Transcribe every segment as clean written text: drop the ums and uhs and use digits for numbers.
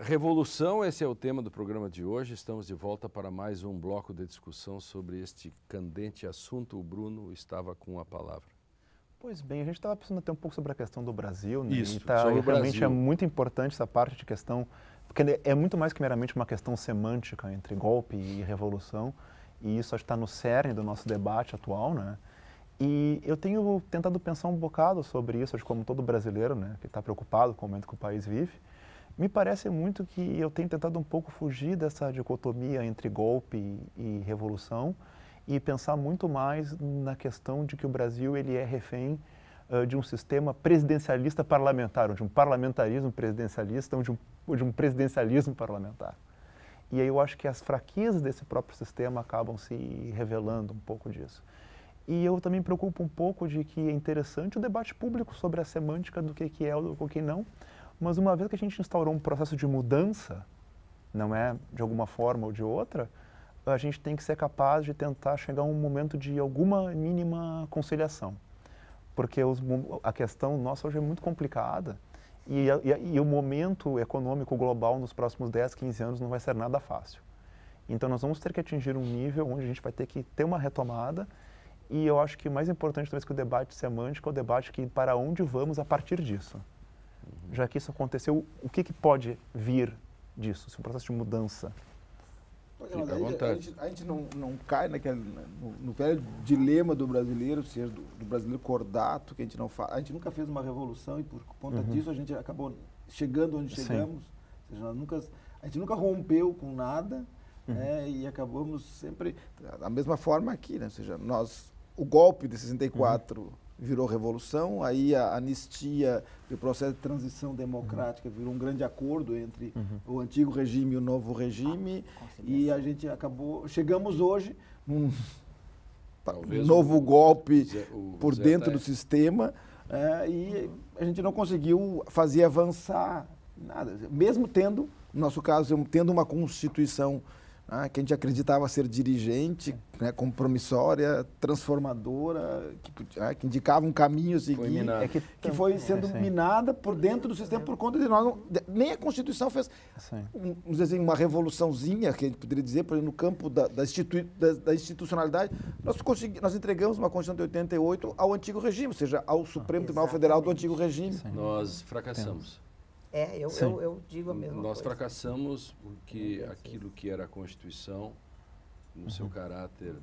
Revolução, esse é o tema do programa de hoje. Estamos de volta para mais um bloco de discussão sobre este candente assunto. O Bruno estava com a palavra. Pois bem, a gente estava pensando até um pouco sobre a questão do Brasil, né? Isso, e sobre o realmente Brasil. é muito importante essa parte de questão, porque é muito mais que meramente uma questão semântica entre golpe e revolução, e isso acho que está no cerne do nosso debate atual, né? E eu tenho tentado pensar um bocado sobre isso, acho que como todo brasileiro, né, que está preocupado com o momento que o país vive. Me parece muito que eu tenho tentado um pouco fugir dessa dicotomia entre golpe e revolução e pensar muito mais na questão de que o Brasil ele é refém de um sistema presidencialista parlamentar, ou de um parlamentarismo presidencialista, ou de um presidencialismo parlamentar. E aí eu acho que as fraquezas desse próprio sistema acabam se revelando um pouco disso. E eu também me preocupo um pouco de que é interessante o debate público sobre a semântica do que é ou do que não, mas uma vez que a gente instaurou um processo de mudança, não é de alguma forma ou de outra, a gente tem que ser capaz de tentar chegar a um momento de alguma mínima conciliação. Porque a questão nossa hoje é muito complicada e o momento econômico global nos próximos 10, 15 anos não vai ser nada fácil. Então nós vamos ter que atingir um nível onde a gente vai ter que ter uma retomada e eu acho que o mais importante talvez que o debate semântico é o debate que para onde vamos a partir disso. Já que isso aconteceu, o que pode vir disso, esse processo de mudança? Fica à vontade. A gente não cai no velho dilema do brasileiro, ser do brasileiro cordato, que a gente nunca fez uma revolução e por conta disso a gente acabou chegando onde chegamos. Ou seja, a gente nunca rompeu com nada, né, e acabamos sempre da mesma forma aqui, né? Ou seja, o golpe de 64 virou revolução, aí a anistia e o processo de transição democrática virou um grande acordo entre o antigo regime e o novo regime, e a gente chegamos hoje num novo golpe por dentro do sistema, e a gente não conseguiu fazer avançar nada, mesmo tendo, no nosso caso, tendo uma Constituição que a gente acreditava ser dirigente, né, compromissória, transformadora, que indicava um caminho a seguir, que foi sendo minada por dentro do sistema por conta de nós. Nem a Constituição fez, vamos dizer assim, uma revoluçãozinha, que a gente poderia dizer, por exemplo, no campo da institucionalidade. Nós entregamos uma Constituição de 88 ao antigo regime, ou seja, ao Supremo Tribunal Federal do antigo regime. Nós fracassamos. Eu digo a mesma coisa. Nós fracassamos porque aquilo que era a Constituição, no seu caráter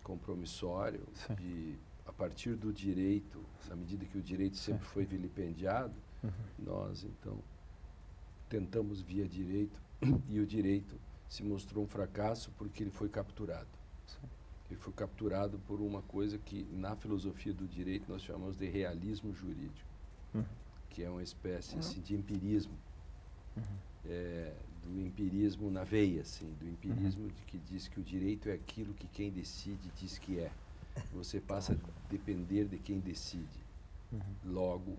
compromissório, e a partir do direito, à medida que o direito sempre foi vilipendiado, nós, então, tentamos via direito, e o direito se mostrou um fracasso porque ele foi capturado. Ele foi capturado por uma coisa que, na filosofia do direito, nós chamamos de realismo jurídico. Que é uma espécie assim, de empirismo, do empirismo na veia, assim, do empirismo de que diz que o direito é aquilo que quem decide diz que é. Você passa a depender de quem decide. Logo,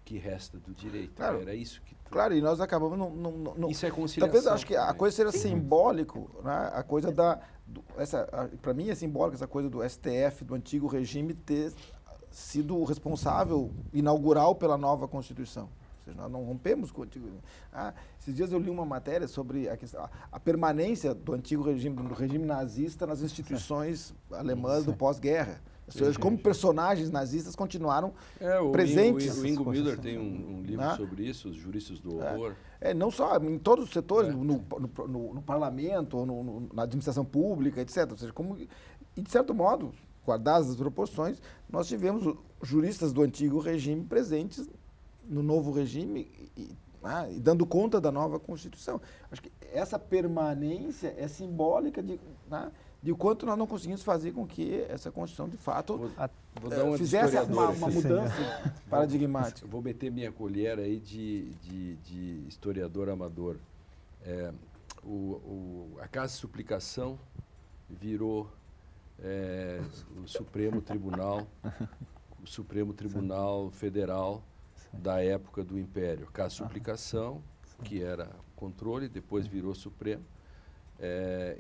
que resta do direito? Claro, era isso que... Claro, e nós acabamos... Isso é conciliação. Talvez acho que a coisa seja simbólico, né? A coisa para mim é simbólico essa coisa do STF, do antigo regime, ter sido o responsável inaugural pela nova Constituição. Ou seja, nós não rompemos com o antigo regime. Esses dias eu li uma matéria sobre a permanência do antigo regime, do regime nazista nas instituições alemãs do pós-guerra. Ou seja, como personagens nazistas continuaram presentes. O Ingo Miller tem um livro sobre isso, Os Juristas do Horror. Não só em todos os setores, no parlamento, ou na administração pública, etc. Ou seja, e de certo modo, guardadas as proporções, nós tivemos juristas do antigo regime presentes no novo regime e dando conta da nova Constituição. Acho que essa permanência é simbólica de o quanto nós não conseguimos fazer com que essa Constituição, de fato, fizesse uma mudança paradigmática. Vou meter minha colher aí de historiador amador. A Casa de Suplicação virou o Supremo Tribunal Federal da época do Império. Casa de Suplicação, que era controle, depois virou Supremo,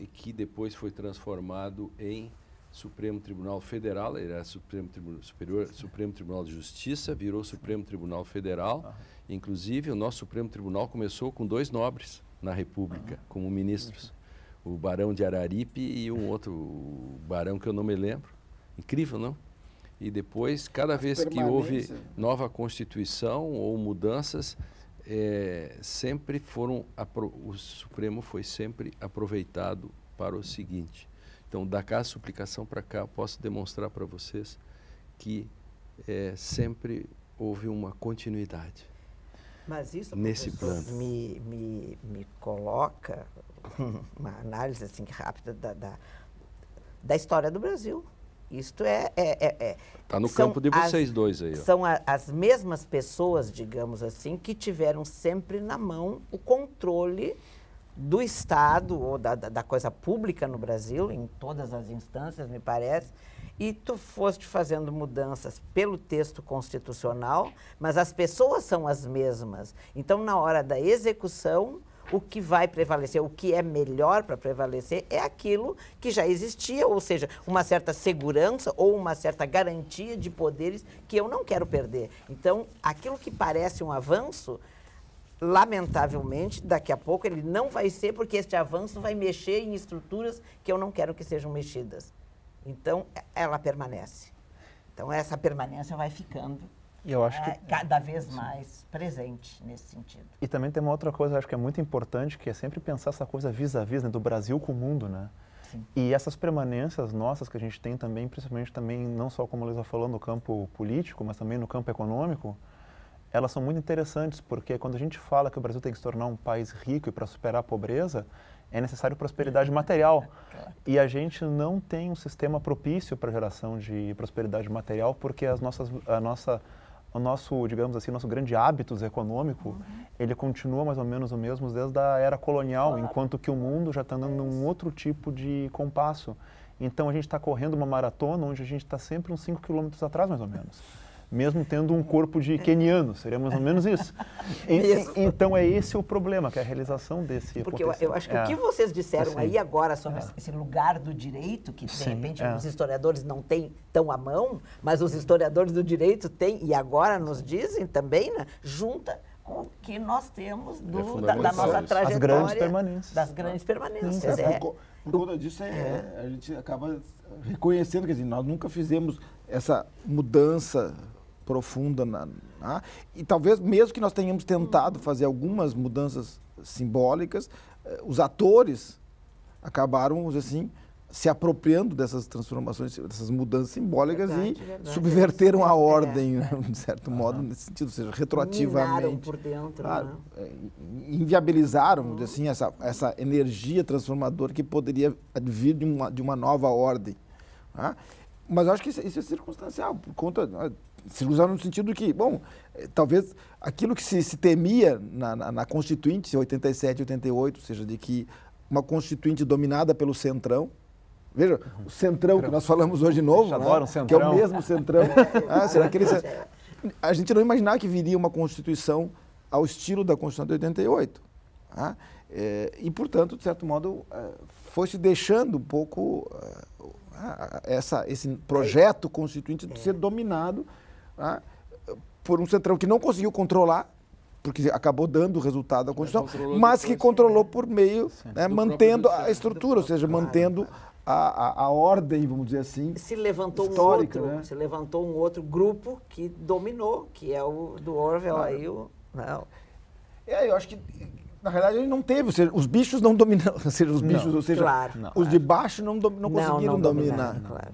e que depois foi transformado em Supremo Tribunal Federal, ele era Supremo Tribunal de Justiça, virou Supremo Tribunal Federal. Inclusive, o nosso Supremo Tribunal começou com 2 nobres na República, como ministros. O Barão de Araripe e um outro barão que eu não me lembro. Incrível, não? E depois, cada vez que houve nova Constituição ou mudanças, sempre foram o Supremo foi sempre aproveitado para o seguinte. Então, da Casa de Suplicação para cá, eu posso demonstrar para vocês que sempre houve uma continuidade. Mas isso, nesse plano me coloca uma análise assim rápida da história do Brasil. Isto está no campo de vocês dois aí. Ó. São as mesmas pessoas, digamos assim, que tiveram sempre na mão o controle do Estado ou da coisa pública no Brasil, em todas as instâncias, me parece, e tu foste fazendo mudanças pelo texto constitucional, mas as pessoas são as mesmas. Então, na hora da execução, o que vai prevalecer, o que é melhor para prevalecer é aquilo que já existia, ou seja, uma certa segurança ou uma certa garantia de poderes que eu não quero perder. Então, aquilo que parece um avanço, lamentavelmente, daqui a pouco ele não vai ser, porque este avanço vai mexer em estruturas que eu não quero que sejam mexidas. Então, ela permanece. Então, essa permanência vai ficando eu acho que cada vez mais presente nesse sentido. E também tem uma outra coisa, eu acho que é muito importante, que é sempre pensar essa coisa vis-a-vis, né, do Brasil com o mundo, né? Sim. E essas permanências nossas que a gente tem também, principalmente também, não só como a Luísa falou, no campo político, mas também no campo econômico, elas são muito interessantes, porque quando a gente fala que o Brasil tem que se tornar um país rico e para superar a pobreza, é necessário prosperidade material. E a gente não tem um sistema propício para a geração de prosperidade material, porque o nosso, digamos assim, nosso grande hábitos econômico, ele continua mais ou menos o mesmo desde a era colonial, enquanto que o mundo já está andando num outro tipo de compasso. Então a gente está correndo uma maratona onde a gente está sempre uns 5 quilômetros atrás, mais ou menos. Mesmo tendo um corpo de queniano, seria mais ou menos isso. Então é esse o problema, que é a realização desse Porque eu acho que o que vocês disseram aí agora sobre esse lugar do direito, que de repente os historiadores não têm tão à mão, mas os historiadores do direito têm, e agora nos dizem também, né, junta com o que nós temos da nossa trajetória. As grandes permanências. Das grandes permanências. Por conta disso, a gente acaba reconhecendo, quer dizer, nós nunca fizemos essa mudança profunda e talvez mesmo que nós tenhamos tentado fazer algumas mudanças simbólicas, os atores acabaram, vamos dizer assim, se apropriando dessas transformações, dessas mudanças simbólicas e subverteram a ordem, de certo modo, nesse sentido, ou seja, retroativamente. Minaram por dentro, né? Inviabilizaram, vamos dizer assim, essa energia transformadora que poderia advir de uma nova ordem. Tá? Mas eu acho que isso é circunstancial, por conta... circunstancial no sentido que, bom, talvez aquilo que se temia na Constituinte, 87, 88, ou seja, de que uma Constituinte dominada pelo Centrão, veja, o Centrão que nós falamos hoje de novo, né? Que é o mesmo Centrão. Será que a gente não imaginava que viria uma Constituição ao estilo da Constituição de 88. E, portanto, de certo modo, foi se deixando um pouco esse projeto constituinte de ser dominado por um Centrão que não conseguiu controlar, porque acabou dando o resultado da Constituição, mas que controlou por meio, mantendo a estrutura, ou seja, mantendo a ordem, vamos dizer assim, se levantou histórica. Se levantou um outro grupo que dominou, que é o do Orwell aí. Eu acho que, na realidade, ele não teve, ou seja, os bichos não dominaram, ou seja, os bichos, ou seja, os de baixo não conseguiram dominar. Claro.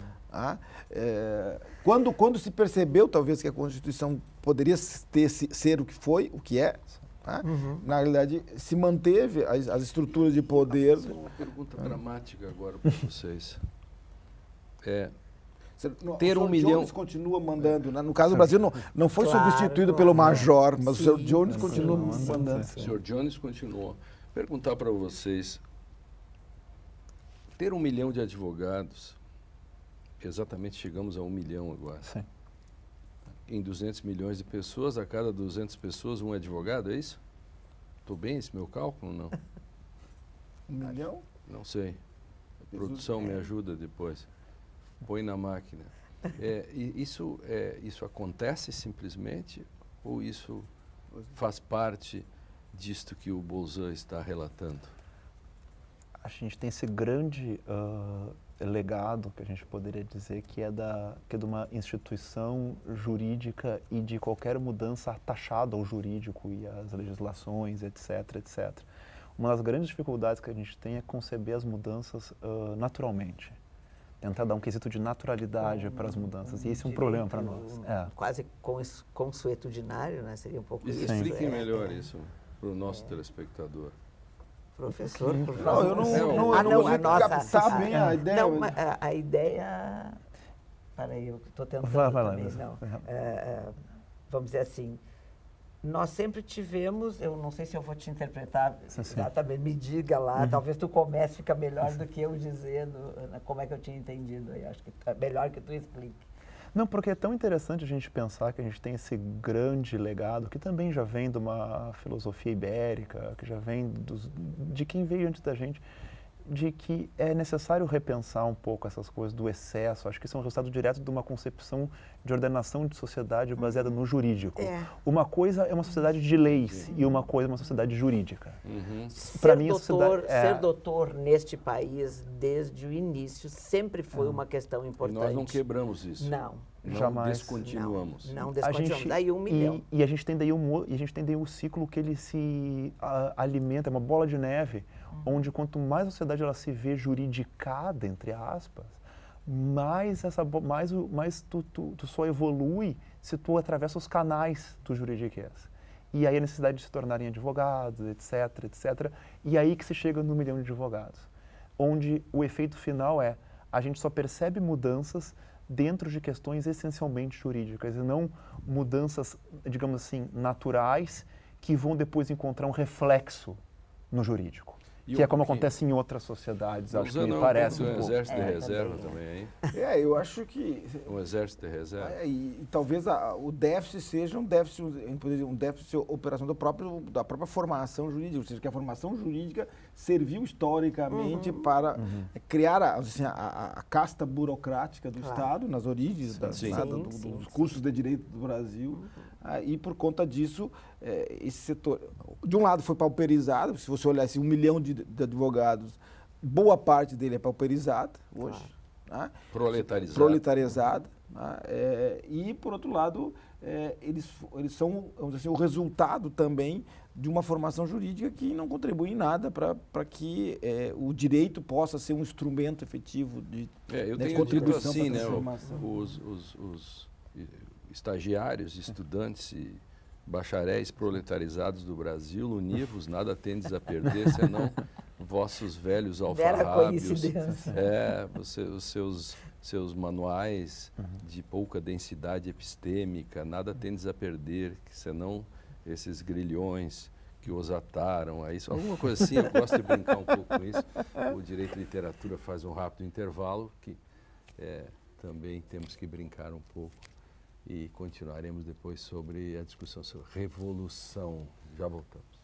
Quando se percebeu, talvez, que a Constituição poderia ser o que foi, o que é, na realidade, se manteve as estruturas de poder. Vou fazer uma pergunta dramática agora para vocês. Ter 1 milhão... Jones continua mandando, né? No caso do Brasil, não foi substituído pelo Major, mas o Sr. Jones continua mandando. O Sr. Jones continua. Perguntar para vocês, ter 1 milhão de advogados, exatamente chegamos a 1 milhão agora. Sim. Em 200 milhões de pessoas, a cada 200 pessoas, um advogado, é isso? Estou bem esse meu cálculo, não? 1 milhão? Não sei. A produção me ajuda depois. põe na máquina. Isso acontece simplesmente ou isso faz parte disto que o Bolzan está relatando? A gente tem esse grande legado, que a gente poderia dizer, que é de uma instituição jurídica e de qualquer mudança taxada ao jurídico e às legislações, etc, etc. Uma das grandes dificuldades que a gente tem é conceber as mudanças naturalmente. Tentar dar um quesito de naturalidade para as mudanças. E esse é um problema para nós. Quase consuetudinário, né? Seria um pouco isso. Explique melhor isso para o nosso telespectador. Professor, por Não, favor. eu não a nossa... captar bem a ideia. Não, a ideia... Peraí, eu estou tentando vai também. lá, Não. Vamos dizer assim, nós sempre tivemos, eu não sei se eu vou te interpretar exatamente, me diga lá, talvez tu comece, fica melhor do que eu dizendo como é que eu tinha entendido. Eu acho que é melhor que tu explique. Não, porque é tão interessante a gente pensar que a gente tem esse grande legado, que também já vem de uma filosofia ibérica, que já vem de quem veio antes da gente, de que é necessário repensar um pouco essas coisas do excesso. Acho que isso é um resultado direto de uma concepção de ordenação de sociedade baseada no jurídico. Uma coisa é uma sociedade de leis e uma coisa é uma sociedade jurídica. Para mim, ser doutor neste país, desde o início, sempre foi uma questão importante. E nós não quebramos isso. Não. Jamais. Descontinuamos. Não descontinuamos. Daí 1 milhão. E a gente tem daí o ciclo que ele se alimenta, é uma bola de neve, onde quanto mais a sociedade ela se vê juridicada, entre aspas, mais tu só evolui se tu atravessa os canais do juridiquês. E aí a necessidade de se tornarem advogados, etc, etc. E aí que se chega no 1 milhão de advogados. Onde o efeito final é, a gente só percebe mudanças dentro de questões essencialmente jurídicas e não mudanças, digamos assim, naturais que vão depois encontrar um reflexo no jurídico. Que é como acontece em outras sociedades, acho que me parece um pouco. Exército de reserva também, hein? Eu acho que... Um exército de reserva. E talvez o déficit seja um déficit operacional da própria formação jurídica, ou seja, que a formação jurídica serviu historicamente para criar a casta burocrática do Estado, nas origens dos cursos de direito do Brasil. E por conta disso, esse setor, de um lado, foi pauperizado. Se você olhar 1 milhão de advogados, boa parte dele é pauperizada hoje. Né? Proletarizada. Né? E, por outro lado, eles são, vamos dizer assim, o resultado também de uma formação jurídica que não contribui em nada para que o direito possa ser um instrumento efetivo de contribuição para a transformação. Os estagiários, estudantes e bacharéis proletarizados do Brasil, univos, nada tendes a perder, senão vossos velhos alfarrábios, os seus manuais de pouca densidade epistêmica, nada tendes a perder, senão esses grilhões que os ataram a isso. Alguma coisa assim, eu gosto de brincar um pouco com isso. O Direito e Literatura faz um rápido intervalo, que também temos que brincar um pouco. E continuaremos depois sobre a discussão sobre revolução. Já voltamos.